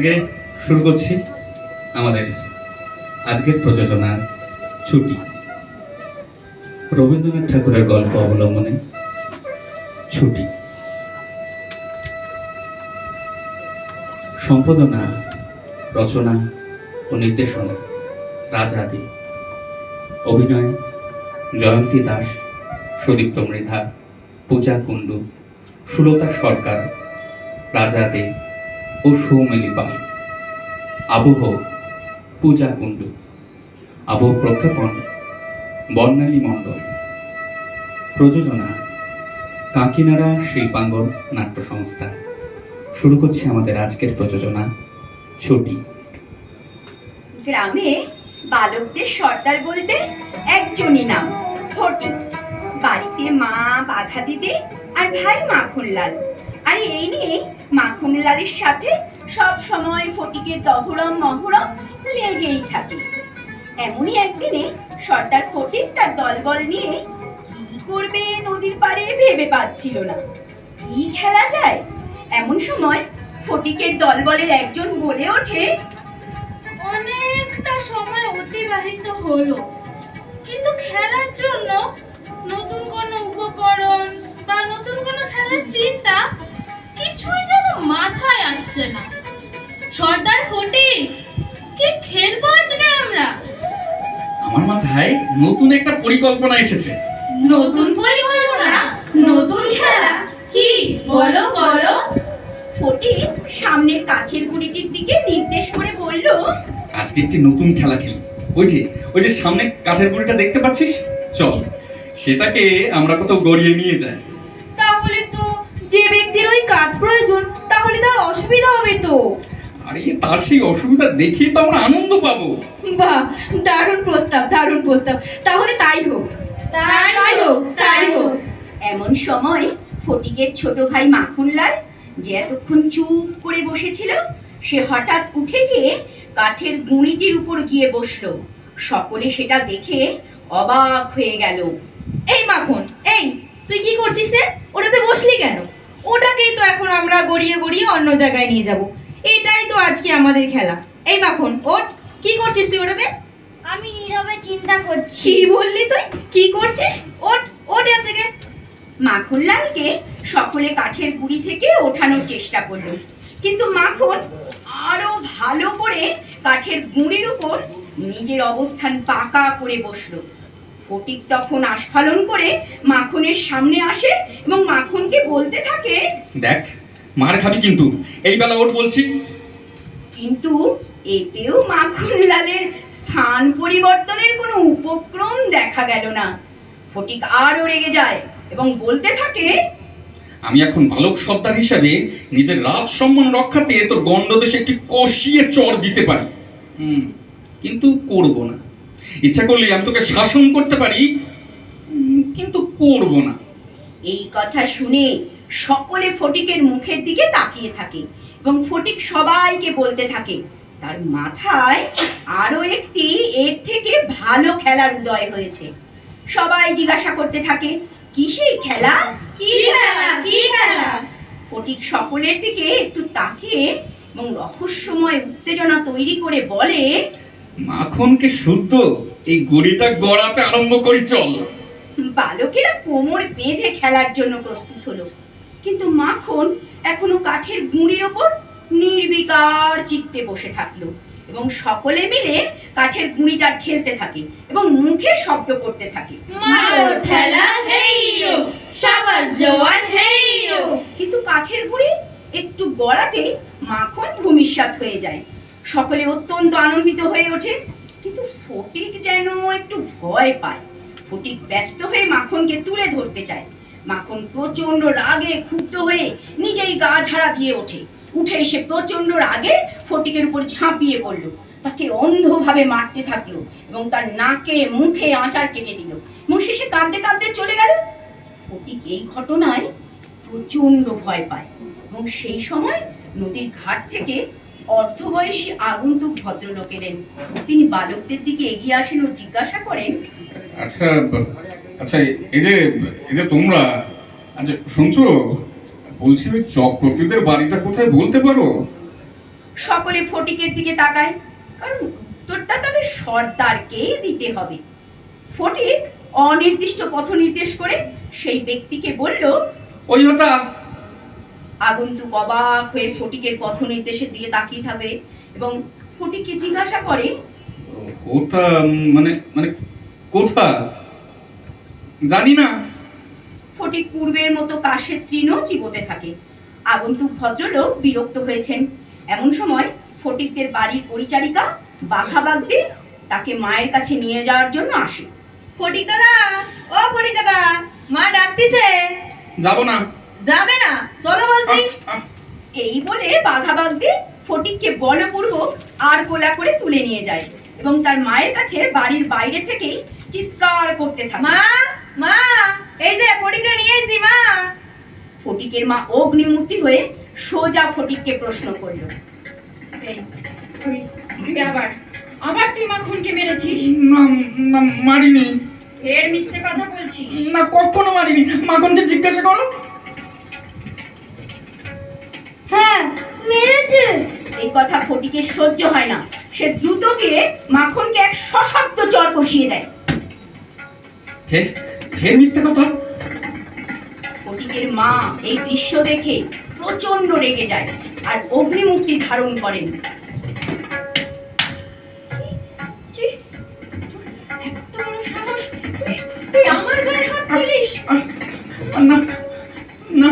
আগে শুরু করছি আমাদের আজকের প্রযোজনা ছুটি। রবীন্দ্রনাথ ঠাকুরের গল্প অবলম্বনে ছুটি। সম্পাদনা, রচনা ও নির্দেশনা রাজা দে। অভিনয় জয়ন্তী দাস, সুদীপ্ত মৃধা, পূজা কুণ্ডু, সুলতা সরকার, রাজা দে ও সৌমিলি পাল। আবহ পূজা কুণ্ডু। আবহ প্রক্ষেপণ বর্ণালী মণ্ডল। প্রযোজনা কাকিনাড়া শিল্পাঙ্গন নাট্য সংস্থা। শুরু করছি আমাদের আজকের প্রযোজনা ছুটি। গ্রামে বালকদের সর্দার বলতে একজনই নাম, ফটিক। বাড়িতে মা বাঘা দিদি আর ভাই মাখনলাল। আর এই নিয়ে মাখনলালের সাথে সব সময় ফটিকের দহরম মহরম লেগেই থাকে। এমনই একদিনে সর্দার ফটিক তার দলবল নিয়ে কি করবে নদীর পাড়ে ভেবে পাচ্ছিল না। কি খেলা যায়? এমন সময় ফটিকের দলবলের একজন বলে ওঠে, অনেকটা সময় অতিবাহিত হলো, কিন্তু খেলার জন্য নতুন কোনো উপকরণ বা নতুন কোনো খেলার চিন্তা কিছুই যেন মাথায় আসছে না। সর্দার ফটিক, কি খেলবো আজকে আমরা? আমার মাথায় নতুন একটা পরিকল্পনা এসেছে। নতুন পরিকল্পনা? নতুন খেলা? কি বলো বলো। ফটিক সামনের কাঠের গুড়িটির দিকে নির্দেশ করে বলল, আজকে একটি নতুন খেলা খেলি। ওই যে সামনে কাঠের গুঁড়িটা দেখতে পাচ্ছিস, চল সেটাকে আমরা কোথাও গড়িয়ে নিয়ে যাই। তাহলে তো যে ব্যক্তির ওই কাঠ প্রয়োজন, তাহলে তার অসুবিধা হবে তো। আরে তার সেই অসুবিধা দেখে তো আমরা আনন্দ পাবো। বাহ, দারুণ প্রস্তাব, দারুণ প্রস্তাব। তাহলে তাই হোক, তাই হোক, তাই হোক। এমন সময় ফটিকের ছোট ভাই মাখনলাল, যে এতক্ষণ চুপ করে বসেছিল, সে হঠাৎ উঠে গিয়ে কাঠের গুঁড়িটির উপর গিয়ে বসলো। সকলে সেটা দেখে অবাক হয়ে গেল। এই মাখন, এই তুই কি করছিস রে? ওটাতে বসলি কেন? ওটাকেই তো এখন আমরা গড়িয়ে গড়িয়ে অন্য জায়গায় নিয়ে যাব। এটাই তো আজকে আমাদের খেলা। এই মাখন, ওঠ। কি করছিস তুই ওটাতে? আমি নীরবে চিন্তা করছি। কি বললি তুই? কি করছিস? ওঠ, ওঠ এর থেকে। মাখনলালকে সকলে কাঠের গুঁড়ি থেকে ওঠানোর চেষ্টা করলো, কিন্তু মাখন আরো ভালো করে কাঠের গুঁড়ির উপর নিজের অবস্থান পাকা করে বসলো। ফটিক তখন আস্ফালন করে মাখনের সামনে আসে এবং মাখনকে বলতে থাকে, দেখ, মার খাবি কিন্তু, এই বেলা ওঠ বলছি। কিন্তু এতেও মাখনলালের স্থান পরিবর্তনের কোনো উপক্রম দেখা গেল না। ফটিক আরো রেগে যায় এবং বলতে থাকে, আমি এখন বালক সর্দার হিসাবে নিজের রাজ সম্মান রক্ষাতে তোর গণ্ডদেশে একটি কষিয়ে চড় দিতে পারি, কিন্তু করব না। ইচ্ছা করলে আমি তোকে শাসন করতে পারি, কিন্তু করব না। এই কথা শুনে সকলে ফটিকের মুখের দিকে তাকিয়ে থাকে এবং ফটিক সবাইকে বলতে থাকে তার মাথায় আরো একটি এর থেকে ভালো খেলার উদয় হয়েছে। সবাই জিজ্ঞাসা করতে থাকে, কি সেই খেলা? কি খেলা? কি খেলা? ফটিক সকলের দিকে একটু তাকিয়ে এবং রহস্যময় উত্তেজনা তৈরি করে বলে, মাখনকে শুদ্ধ এই গুড়িটা গড়াতে আরম্ভ করি, চল। বালকেরা কোমর বেঁধে খেলার জন্য প্রস্তুত হলো, কিন্তু মাখন এখনো কাঠের গুঁড়ির ওপর নির্বিকার চিত্তে বসে থাকলো এবং সকলে মিলে কাঠের গুঁড়িটা ঠেলতে থাকে এবং মুখে শব্দ করতে থাকে, মারো ঠেলা হেইয়ো, শাবাশ জওয়ান হেইয়ো। কিন্তু কাঠের গুঁড়ি একটু গড়াতে মাখন ভূমিসাৎ হয়ে যায়। সকলে অত্যন্ত আনন্দিত হয়ে ওঠে, কিন্তু ফটিক যেন একটু ভয় পায়। ফটিক ব্যস্ত হয়ে মাখনকে তুলে ধরতে চায়। মাখন প্রচন্ড রাগে ক্ষুব্ধ হয়ে নিজেই গা ঝাড়া দিয়ে উঠে এসে প্রচন্ড রাগে ফটিকের উপর ঝাঁপিয়ে পড়ল, তাকে অন্ধভাবে মারতে থাকলো এবং তার নাকে মুখে আঁচার কেটে দিল এবং শেষে কাঁদতে কাঁদতে চলে গেল। ফটিক এই ঘটনায় প্রচন্ড ভয় পায় এবং সেই সময় নদীর ঘাট থেকে অর্ধবয়সী আগন্তুক ভদ্রলোক এলেন। তিনি বালকদের দিকে এগিয়ে আসেন ও জিজ্ঞাসা করেন, আচ্ছা আচ্ছা, এই যে তোমরা, আচ্ছা শুনছো, বলছি ওই চক্রবর্তীদের বাড়িটা কোথায় বলতে পারো? সকলে ফটিকের দিকে তাকায়, কারণ উত্তরটা তাদের সর্দারকেই দিতে হবে। ফটিক অনির্দিষ্ট পথ নির্দেশ করে সেই ব্যক্তিকে বলল। ওই হতা। আগন্তুক অবাক হয়ে ফটিকের পথ নির্দেশের দিকে তাকিয়ে থাকে এবং ফটিককে জিজ্ঞাসা করে, কোথা মানে মানে কোথা জানি না। ফটিক পূর্বের মতো কাশের তৃণ চিবোতে থাকে। আগন্তুক ভদ্রলোক বিরক্ত হয়েছেন। এমন সময় ফটিকদের বাড়ির পরিচারিকা বাঘাবাগদি তাকে মায়ের কাছে নিয়ে যাওয়ার জন্য আসে। ফটিক দাদা, ও ফটিক দাদা, মা ডাকতিছে। যাব না। যাবে না? চলো বলছি। এই বলে বাঘাবাগদি ফটিককে বলপূর্বক আর কোলা করে তুলে নিয়ে যায় এবং তার মায়ের কাছে বাড়ির বাইরে থেকেই চিৎকার করতে থাকে, মা, মা, এই যে ফটিককে নিয়ে এসেছি মা। ফটিকের মা অগ্নিমূর্তি হয়ে সোজা ফটিককে প্রশ্ন করল, এই, তুই আবার তুই মাখনকে মেরেছিস? না না, মারিনি। এর মিথ্যে কথা বলছিস? না, কখনো মারিনি। মাখনকে জিজ্ঞাসা করো। হ্যাঁ মেরেছে। এই কথা ফটিকের সহ্য হয় না। সে দ্রুত গিয়ে মাখনকে এক সশব্দ চর কষিয়ে দেয়। ফের মিথ্যে কথা। ফটিকের মা এই দৃশ্য দেখে প্রচন্ড রেগে যায় আর অগ্নিমূর্তি ধারণ করেন। এত বড় সাহস! তুই আমার গায়ে হাত তুলিস? না না।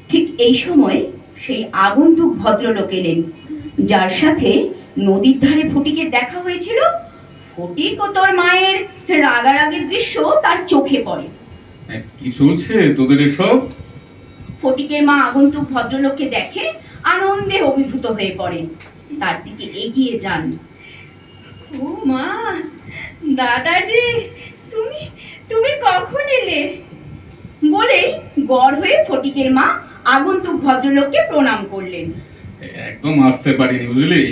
ঠিক এই সময় সেই আগন্তুক ভদ্রলোক এলেন, যার সাথে নদীর ধারে ফটিকের দেখা হয়েছিল। ফটিক ও তোর মায়ের রাগারাগির দৃশ্য তার চোখে পড়ে। কি চলছে তোদের এসব? ফটিকের মা আগন্তুক ভদ্রলোককে দেখে আনন্দে অভিভূত হয়ে পড়েন, তার দিকে এগিয়ে যান। ও মা, দাদাজি, তুমি তুমি কখন এলে? বলে গড় হয়ে ফটিকের মা আগন্তুক ভদ্রলোককে প্রণাম করলেন। একদম আসতে পারিনি বুঝলি।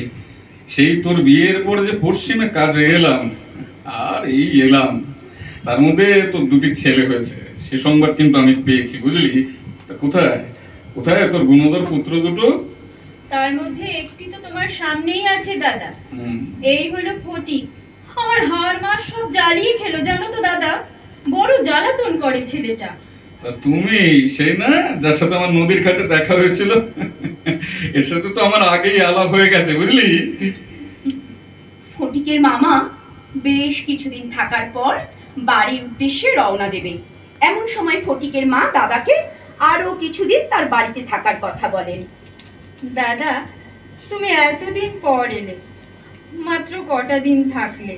সেই তোর বিয়ের পর যে পশ্চিমে কাজে এলাম, আর এই এলাম, তার মধ্যে তোর দুটি ছেলে হয়েছে, সে সংবাদ কিন্তু আমি পেয়েছি বুঝলি। তা কোথায় কোথায় তোর গুণধর পুত্র দুটো? তার মধ্যে একটি তো তোমার সামনেই আছে দাদা। হুম, এই হলো ফটিক। আমার হাড় মাস সব জ্বালিয়ে খেলো জানো তো দাদা। বড় জ্বালাতন করে ছেলেটা। তা তুমি সেই না যার সাথে আমার নদীর ঘাটে দেখা হয়েছিল? এর সাথে তো আমার আগেই আলাপ হয়ে গেছে বুঝলি। ফটিকের মামা বেশ কিছুদিন থাকার পর বাড়ির উদ্দেশ্যে রওনা দেবে। এমন সময় ফটিকের মা দাদাকে আরো কিছুদিন তার বাড়িতে থাকার কথা বলেন। দাদা, তুমি এতদিন পর এলে, মাত্র কটা দিন থাকলে,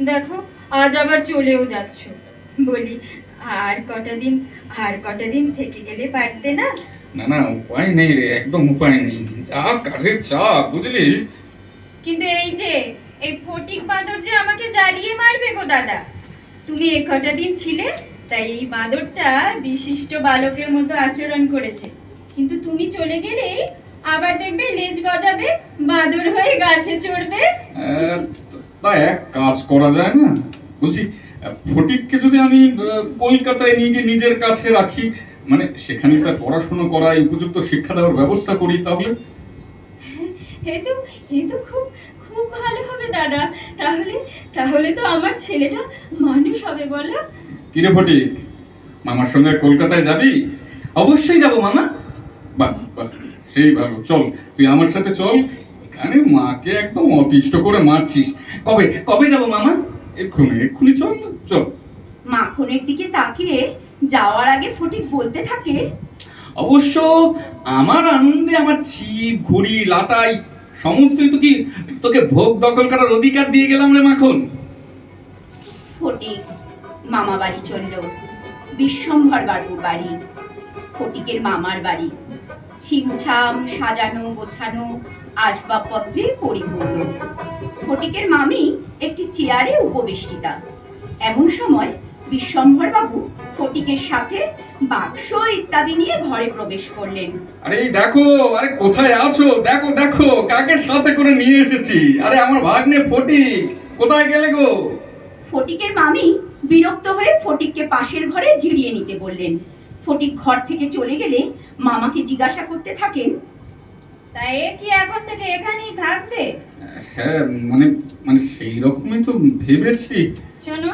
দেখো আজ আবার চলেও যাচ্ছ। বলি আর কটা দিন থেকে গেলে পারতে না? না না, উপায় নেই রে, একদম উপায় নেই, যা কাজের চাপ বুঝলি। কিন্তু এই যে এই ফটিক বাঁদর যে আমাকে জ্বালিয়ে মারবে গো দাদা। তুমি এ কটা দিন ছিলে, তাই এই বাঁদরটা বিশিষ্ট বালকের মতো আচরণ করেছে। কিন্তু তুমি চলে গেলেই আবার দেখবে লেজ গজাবে, বাঁদর হয়ে গাছে চড়বে। তা এক কাজ করা যায় না বলছি, ফটিককে যদি আমি কলকাতায় নিয়ে গিয়ে নিজের কাছে রাখি, মানে সেখানে তার পড়াশোনা করায় উপযুক্ত শিক্ষা দেওয়ার ব্যবস্থা করি, তাহলে এ তো খুব খুব ভালো হবে দাদা। তাহলে তো আমার ছেলেটা মানুষ হবে বলো। কিরে ফটিক, মামার সঙ্গে কলকাতায় যাবি? অবশ্যই যাব মামা। বাহ বাহ, সেই ভালো, চল তুই আমার সাথে চল। এখানে মাকে একদম অতিষ্ঠ করে মারছিস। কবে কবে যাব মামা? এক্ষুনি চল চল। মাখনের দিকে তাকিয়ে যাওয়ার আগে ফটিক বলতে থাকে, অবশ্য আমার আনন্দে আমার ছিপ ঘুড়ি লাটাই সমস্তই তো কি তোকে ভোগ দখল করার অধিকার দিয়ে গেলাম রে মাখন। ফটিক মামা বাড়ি চলল। বিশ্বম্ভর বাবুর বাড়ি, ফটিকের মামার বাড়ি। ছিমছাম সাজানো গোছানো আসবাবপত্রে পরিপূর্ণ। ফটিকের মামি একটি চেয়ারে উপবেষ্টিতা। এমন সময় বিশ্বম্ভর বাবু ফটিকের সাথে বাক্স ইত্যাদি নিয়ে ঘরে প্রবেশ করলেন। আরে এই দেখো, আরে কোথায় আছো? দেখো দেখো কাকে সাথে করে নিয়ে এসেছি। আরে আমার ভাগ্নে ফটিক, কোথায় গেলে গো? ফটিকের মামি বিরক্ত হয়ে ফটিককে পাশের ঘরে জিরিয়ে নিতে বললেন। ফটিক ঘর থেকে চলে গেলে মামাকে জিজ্ঞাসা করতে থাকেন, তাই এ কি এখন থেকে এখানেই থাকবে? হ্যাঁ মানে মানে সেই রকমই তো ভেবেছি। শোনো,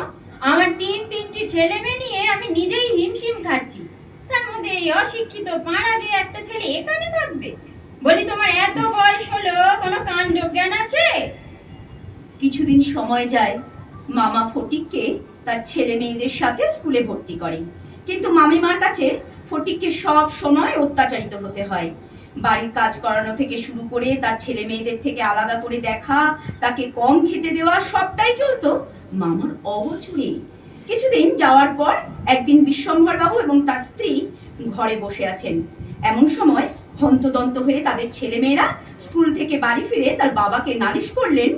আমার তিনটি ছেলে মেয়ে নিয়ে আমি নিজেই হিমশিম খাচ্ছি, তার মধ্যে এই অশিক্ষিত পাড়াগে একটা ছেলে এখানে থাকবে? বলি, তোমার এত বয়স হলো, কোনো কাণ্ড জ্ঞান আছে? কিছুদিন সময় যায়, মামা ফটিককে তার ছেলে মেয়েদের সাথে স্কুলে ভর্তি করে। কিন্তু মামিমার কাছে ফটিককে সব সময় অত্যাচারিত হতে হয়। বাড়ির কাজ করানো থেকে শুরু করে তার ছেলে মেয়েদের থেকে আলাদা করে দেখা, তাকে কম খেতে দেওয়া, সবটাই চলতো মামার অগোচরে। কিছুদিন যাওয়ার পর একদিন বিশ্বম্ভর বাবু এবং তার স্ত্রী ঘরে বসে আছেন। এমন সময় হন্তদন্ত হয়ে তাদের ছেলেমেয়েরা স্কুল থেকে বাড়ি ফিরে তার বাবাকে নালিশ করলেন,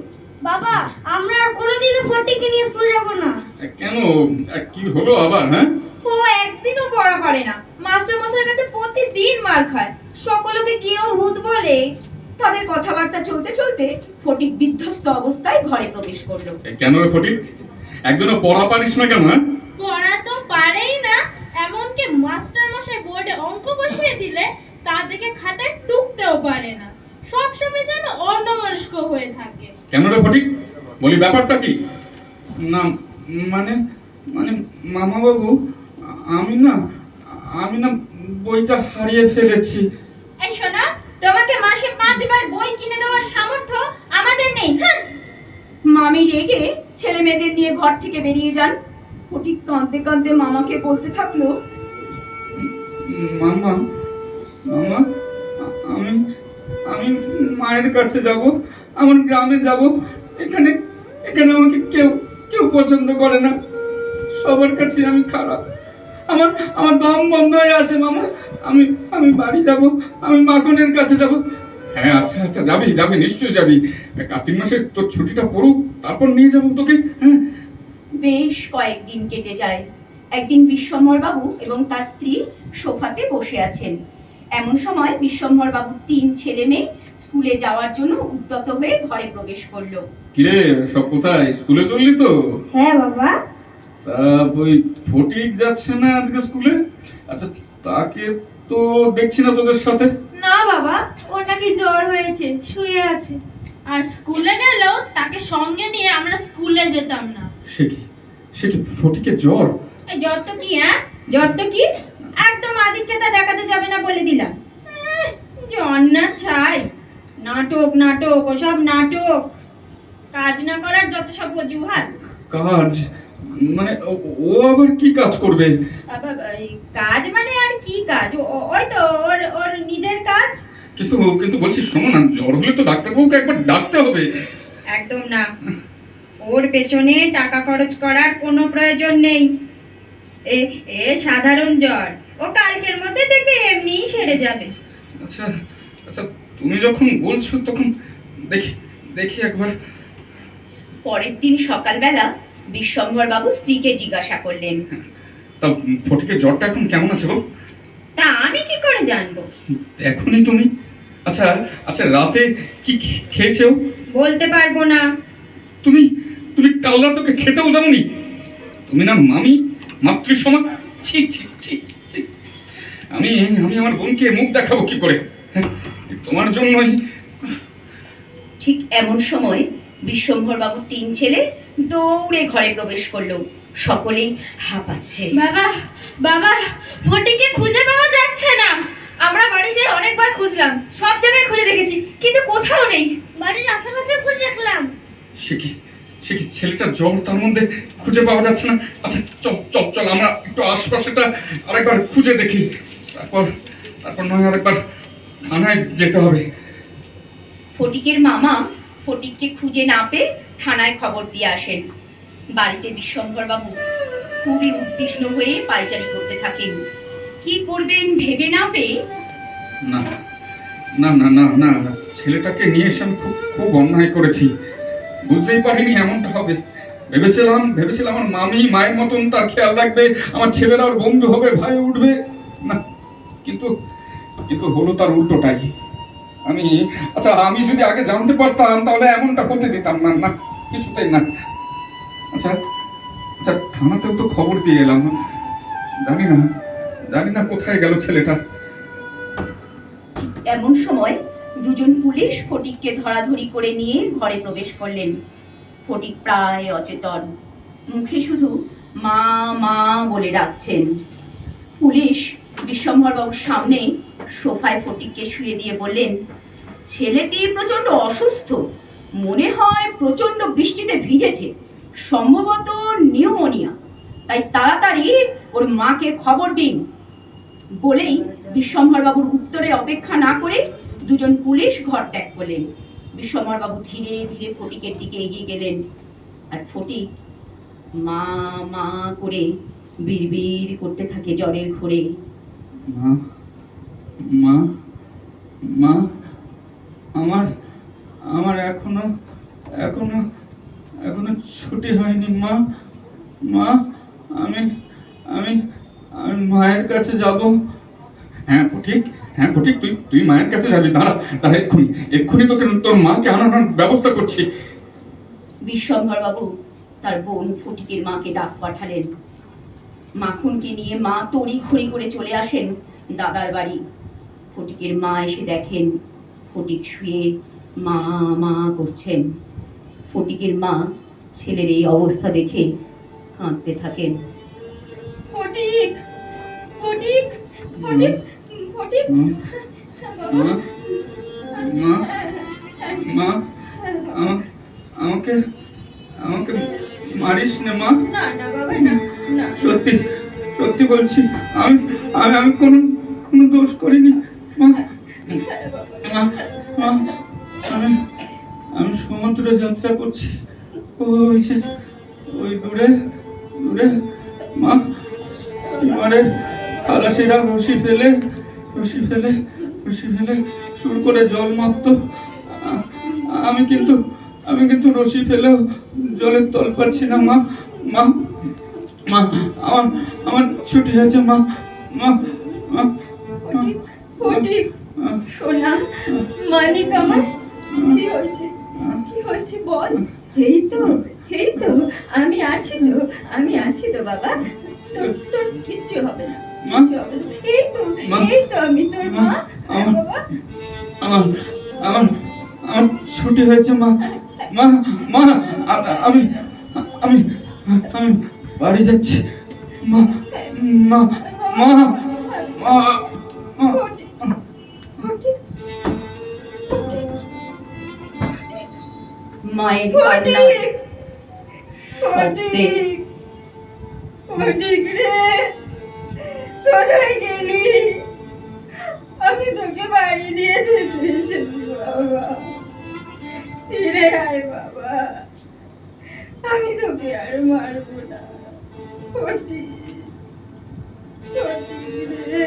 বাবা, আমরা আর কোনোদিনও ফটিককে নিয়ে স্কুল যাব না। কেন, কি হলো আবার? হ্যাঁ, ও একদিনও পড়া পারে না, মাস্টার মশাইয়ের কাছে প্রতিদিন মার খায়, সকলকে কেউ ভূত বলে। তাদের কথাবার্তা চলতে চলতে ফটিক বিধ্বস্ত অবস্থায় ঘরে প্রবেশ করলো। কেন রে ফটিক, একদিনও পড়া পারিস না কেন? হ্যাঁ, পড়া তো পারেই না, এমনকি মাস্টার মশাই বোর্ডে অঙ্ক বসিয়ে দিলে তা দেখে খাতায় টুকতেও পারে না, সব সময় যেন অন্যমনস্ক হয়ে থাকে। কেন রে ফটিক, বলি ব্যাপারটা কি? না মানে মানে মামা বাবু, আমি না বইটা হারিয়ে ফেলেছি। এই শোনা, তোমাকে মাসে 5 বার বই কিনে দেওয়ার সামর্থ্য আমাদের নেই। হ্যাঁ, মামি রেগে ছেলে মেয়েদের নিয়ে ঘর থেকে বেরিয়ে যান। ফটিক কাঁদতে কাঁদতে মামাকে বলতে থাকলো, মামা মামা, আমি আমি মায়ের কাছে যাব, আমার গ্রামে যাব। এখানে এখানে আমাকে কেউ কেউ পছন্দ করে না, সবার কাছে আমি খারাপ। আমার আমার দম বন্ধ হয়ে আসে মামা। আমি আমি বাড়ি যাব, আমি মাখনের কাছে যাব। হ্যাঁ আচ্ছা আচ্ছা, যাবি যাবি, নিশ্চয়ই যাবি। কার্তিক মাসে তোর ছুটিটা পড়ুক, তারপর নিয়ে যাবো তোকে। হ্যাঁ, বেশ কয়েকদিন কেটে যায়। একদিন বিশ্বম্ভর বাবু এবং তার স্ত্রী সোফাতে বসে আছেন। এমন সময় বিশ্বম্ভর বাবুর 3 ছেলে মেয়ে স্কুলে যাওয়ার জন্য উদ্যত হয়ে ঘরে প্রবেশ করলো। কিরে সব কোথায়, স্কুলে চললি তো? হ্যাঁ বাবা। তা ওই ফটিক যাচ্ছে না আজকে স্কুলে? আচ্ছা, তাকে তো দেখছি না তোদের সাথে। না বাবা, ওর নাকি জ্বর হয়েছে, শুয়ে আছে। আর স্কুলে গেলেও তাকে সঙ্গে নিয়ে আমরা স্কুলে যেতাম না। সে কি ফটিকের জ্বর? এই জ্বর তো কি? হ্যাঁ, জ্বর তো কি? একদম আদিক্ষেতা দেখাতে যাবে না বলে দিলাম। জ্বর না ছাই, নাটক নাটক, ওসব নাটক। কাজ না করার যত সব অজুহাত। কাজ মানে ও আবার কি কাজ করবে? এই কাজ মানে আর কি কাজ? ওই তো ওর ওর নিজের কাজ। কিন্তু কিন্তু বলছি, শোনো না, জ্বর হলে তো ডাক্তারবাবুকে একবার ডাকতে হবে। একদম না, ওর পেছনে টাকা খরচ করার কোনো প্রয়োজন নেই। এ এ সাধারণ জ্বর, ও কালকের মধ্যে দেখবে এমনিই সেরে যাবে। আচ্ছা আচ্ছা, তুমি যখন বলছো তখন দেখি দেখি একবার। পরের দিন সকালবেলা বিশ্বম্ভর বাবু স্ত্রীকে জিজ্ঞাসা করলেন, তা ফটিকের জ্বরটা এখন কেমন আছে গো? তা আমি কি করে জানবো? এখনই তুমি? আচ্ছা আচ্ছা, রাতে কি খেয়েছো? বলতে পারবো না। তুমি তুমি কাল রাতে ওকে খেতেও দাওনি? তুমি না মামি, মাতৃসমা। ছি ছি ছি ছি। আমি আমি আমার বোনকে মুখ দেখাবো কি করে? হ্যাঁ, তোমার জন্যই। ঠিক এমন সময় বিশ্বম্ভর বাবুর 3 ছেলে দৌড়ে ঘরে প্রবেশ করলো। সকলেই হাঁপাচ্ছে। বাবা, বাবা, ফটিককে খুঁজে পাওয়া যাচ্ছে না। আমরা বাড়িতে অনেকবার খুঁজলাম, সব জায়গায় খুঁজে দেখেছি, কিন্তু কোথাও নেই। বাড়ির আশেপাশে খুঁজে দেখলাম। সে কি ছেলেটার জ্বর, তার মধ্যে খুঁজে পাওয়া যাচ্ছে না? আচ্ছা চল চল চল, আমরা একটু আশপাশেটা আরেকবার খুঁজে দেখি, তারপর তারপর নয় আরেকবার থানায় যেতে হবে। ফটিকের মামা ফটিককে খুঁজে না পেয়ে থানায় খবর দিয়ে আসেন। বাড়িতে বিশ্বম্ভর বাবু খুবই উদ্বিগ্ন হয়ে পায়চারি করতে থাকেন। কি করবেন ভেবে না পেয়ে, না না না না না, ছেলেটাকে নিয়ে এসে আমি খুব খুব অন্যায় করেছি। বুঝতেই পারিনি এমনটা হবে। ভেবেছিলাম আমার মামি মায়ের মতন তার খেয়াল রাখবে, আমার ছেলেরা ওর বন্ধু হবে, ভাই উঠবে। না, কিন্তু কিন্তু হলো তার উল্টোটাই। আমি যদি আগে জানতে পারতাম তাহলে এমনটা হতে দিতাম না, না কিছুতেই না। আচ্ছা আচ্ছা, থানাতেও তো খবর দিয়ে এলাম, জানি না কোথায় গেল ছেলেটা। এমন সময় দুজন পুলিশ ফটিককে ধরাধরি করে নিয়ে ঘরে প্রবেশ করলেন। ফটিক প্রায় অচেতন, মুখে শুধু মা মা বলে ডাকছেন। পুলিশ বিশ্বম্ভরবাবুর সামনে সোফায় ফটিককে শুয়ে দিয়ে বললেন, ছেলেটি প্রচন্ড অসুস্থ, মনে হয় প্রচন্ড বৃষ্টিতে ভিজেছে, সম্ভবত নিউমোনিয়া, তাই তাড়াতাড়ি ওর মাকে খবর দিন। বলেই বিশ্বম্ভরবাবুর উত্তরে অপেক্ষা না করে দুজন পুলিশ ঘর ত্যাগ করলেন। বিশ্বম্ভরবাবু ধীরে ধীরে ফটিকের দিকে এগিয়ে গেলেন, আর ফটিক মা মা করে বিড়বিড় করতে থাকে জ্বরের ঘোরে। মা মা মা আমার আমার এখনো এখনো এখনো ছুটি হয়নি মা। মা আমি আমি আমি মায়ের কাছে যাব। হ্যাঁ ফটিক, হ্যাঁ ফটিক, তুই তুই মায়ের কাছে যাবি। দাঁড়া দাঁড়া, এক্ষুনি এক্ষুনি তোকে তোর মাকে আনানোর ব্যবস্থা করছি। বিশ্বম্ভরবাবু তার বোন ফটিকের মাকে ডাক পাঠালেন। মাখনকে নিয়ে মা তড়িঘড়ি করে চলে আসেন দাদার বাড়ি। ফটিকের মা এসে দেখেন ফটিক শুয়ে মা মা করছেন। ফটিকের মা ছেলের এই অবস্থা দেখে কাঁদতে থাকেন। ফটিক ফটিক ফটিক ফটিক মা মা মা আমাকে আমাকে মারিস না মা। না না বাবা, না না। সত্যি সত্যি বলছি, আমি আমি আমি কোনো কোনো দোষ করিনি মা। মা মা আমি আমি সমুদ্রে যাত্রা করছি, ওই যে ওই দূরে দূরে মা স্টিমারের খালাসিরা রশি ফেলে রশি ফেলে রশি ফেলে সুর করে জল মাপতো। আমি কিন্তু রশি ফেলেও জলের তল পাচ্ছি না মা। মা মা আমার আমার ছুটি হয়েছে মা। মা মা ফটিক ফটিক সোনা মানিক আমার, কি হয়েছে কি হয়েছে বল। এই তো আমি আছি তো, আমি আছি তো বাবা, তোর তোর কিচ্ছু হবে না, কিচ্ছু হবে না। এই তো আমি তোর মা। বাবা আমার আমার আমার ছুটি হয়েছে মা। মা মা আমি আমি আমি বাড়ি যাচ্ছি মা। মা মা মা মা ফটিক ফটিক ফটিক মায়ের কান্না ফটিক ফটিক রে, কোথায় গেলি? আমি তোকে বাড়ি নিয়ে যেতে এসেছি বাবা, ফিরে আয় বাবা, আমি তোকে আর মারবো না। ফটিক ফটিক রে।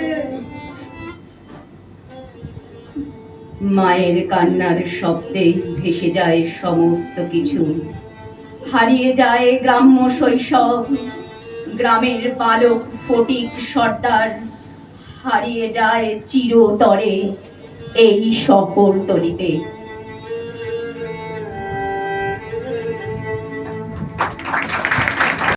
মায়ের কান্নার শব্দে ভেসে যায় সমস্ত কিছু। হারিয়ে যায় গ্রাম্য শৈশব, গ্রামের বালক ফটিক সর্দার হারিয়ে যায় চিরতরে এই শহরতলিতে।